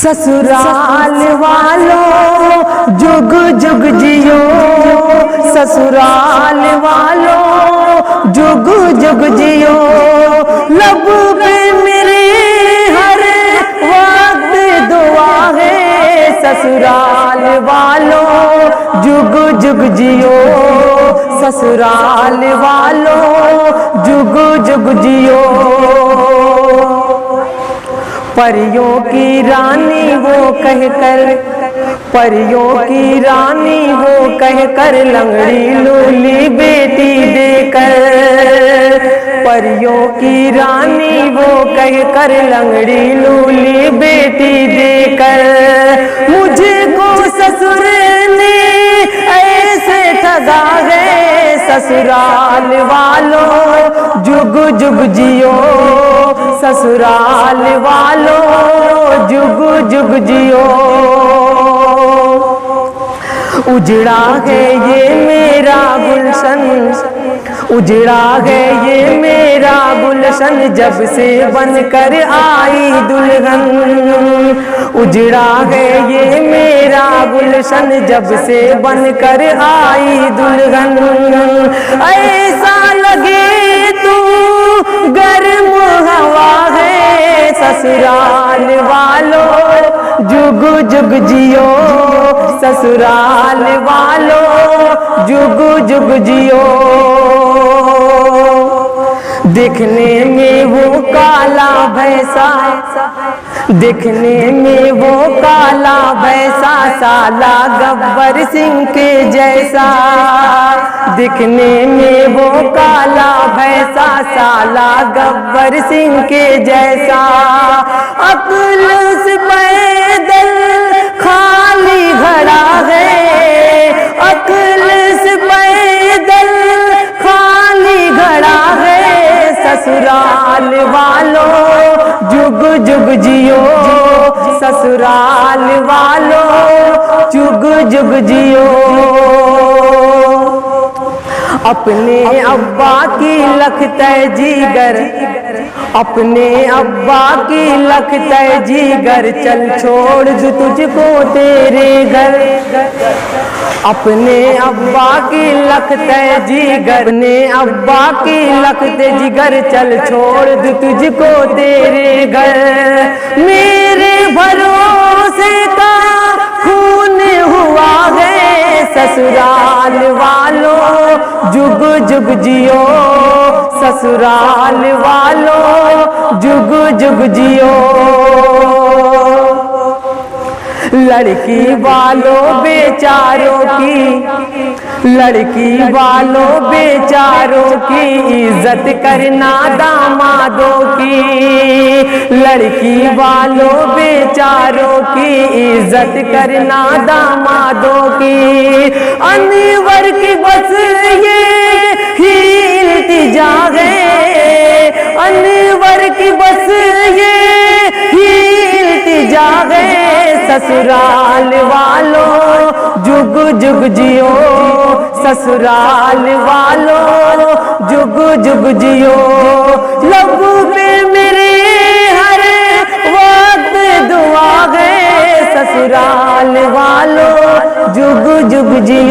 ससुराल वालों जुग जुग जियो, ससुराल वालों जुग जुग जियो। लब पे मेरे हर वक्त दुआ है, ससुराल वालों जुग जुग जियो, ससुराल वालों जुग जुग जियो। परियों की रानी वो कहकर, परियों की रानी वो कहकर लंगड़ी लूली बेटी देकर, परियों की रानी वो कहकर लंगड़ी लूली बेटी देकर। मुझको ससुर ने ऐसे ठगा है, ससुराल वालों जुग जुग जियो, ससुराल वालों जुग जुग जियो। उजड़ा है ये मेरा गुलशन, उजड़ा है ये मेरा गुलशन, जब से बनकर आई दुल्हन। उजड़ा है ये मेरा गुलशन, जब से बनकर आई दुल्हन। ऐसा लगे तू गर्म हवा है, ससुराल वालों जुग जुग जियो, ससुराल वालों जुग जुग जियो। दिखने में वो काला भैंसा, दिखने में वो काला भैंसा, साला गब्बर सिंह के जैसा। दिखने में वो काला भैंसा, साला गब्बर सिंह के जैसा। अक्ल से पैदल खाली घड़ा है, अक्ल से पैदल खाली घड़ा है, ससुराल वालों जुग जुग जियो, ससुराल वालों जुग जुग जियो। अपने अब्बा की लखतै जीगर, अपने अब्बा की लखतै जीगर, चल छोड़ दूं तुझको तेरे घर। अपने अब्बा की लखतै जीगर, अपने अब्बा की लखतै जिगर, चल छोड़ दूं तुझको तेरे घर। मेरे भरोसे का खून हुआ है, ससुराल वालों जुग जुग जियो, ससुराल वालों जुग जुग जियो। लड़की वालों बेचारों की, लड़की वालों बेचारों की इज्जत करना दामादों की। लड़की वालों बेचारों की इज्जत करना दामादों की। अनवर की बस ये ही इल्तिजा है, अनवर की बस ये ही इल्तिजा है, ससुराल वालों जुग जुग जियो, ससुराल वालों जुग जुग जियो। लब पे मेरे हर वक्त दुआ है, ससुराल वालों जुग जुग जियो।